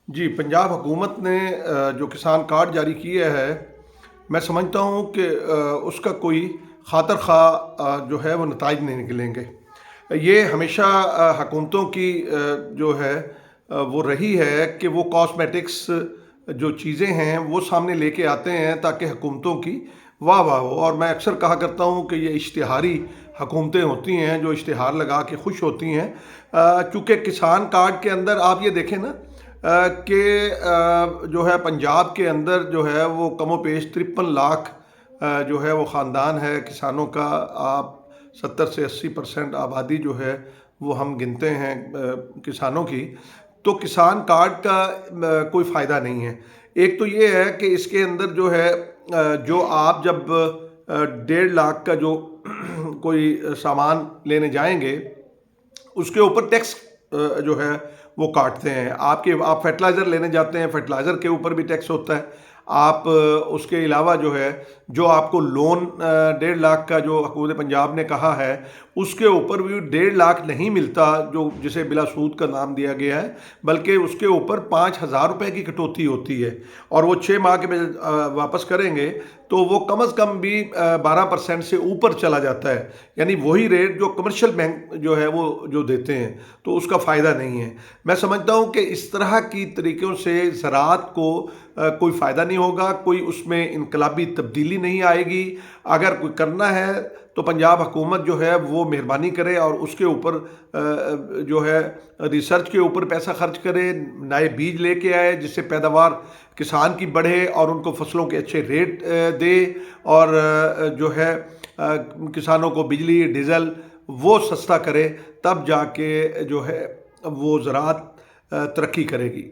जी, पंजाब हुकूमत ने जो किसान कार्ड जारी किया है, मैं समझता हूँ कि उसका कोई खातर ख़्वाह जो है वो नताइज नहीं निकलेंगे। ये हमेशा हुकूमतों की जो है वो रही है कि वो कॉस्मेटिक्स जो चीज़ें हैं वो सामने लेके आते हैं ताकि हुकूमतों की वाह वाह हो। और मैं अक्सर कहा करता हूँ कि ये इश्तिहारी हुकूमतें होती हैं जो इश्तिहार लगा के खुश होती हैं। चूँकि किसान कार्ड के अंदर आप ये देखें ना कि जो है पंजाब के अंदर जो है वो कमोपेश 53 लाख जो है वो ख़ानदान है किसानों का। आप 70 से 80% आबादी जो है वो हम गिनते हैं किसानों की। तो किसान कार्ड का कोई फ़ायदा नहीं है। एक तो ये है कि इसके अंदर जो है जो आप जब 1.5 लाख का जो कोई सामान लेने जाएंगे उसके ऊपर टैक्स जो है वो काटते हैं। आप फर्टिलाइज़र लेने जाते हैं, फर्टिलाइज़र के ऊपर भी टैक्स होता है। आप उसके अलावा जो है जो आपको लोन 1.5 लाख का जो हुकूमत पंजाब ने कहा है उसके ऊपर भी 1.5 लाख नहीं मिलता, जो जिसे बिला सूद का नाम दिया गया है, बल्कि उसके ऊपर 5,000 रुपये की कटौती होती है। और वो 6 माह के में वापस करेंगे तो वो कम अज़ कम भी 12% से ऊपर चला जाता है, यानी वही रेट जो कमर्शियल बैंक जो है वो जो देते हैं, तो उसका फ़ायदा नहीं है। मैं समझता हूँ कि इस तरह की तरीक़ों से ज़राअत को कोई फ़ायदा नहीं होगा, कोई उसमें इनकलाबी तब्दीली नहीं आएगी। अगर कोई करना है तो पंजाब हुकूमत जो है वो मेहरबानी करे और उसके ऊपर जो है रिसर्च के ऊपर पैसा खर्च करे, नए बीज लेके आए जिससे पैदावार किसान की बढ़े और उनको फसलों के अच्छे रेट दे। और जो है किसानों को बिजली डीज़ल वो सस्ता करे, तब जाके जो है वो ज़राअत तरक्की करेगी।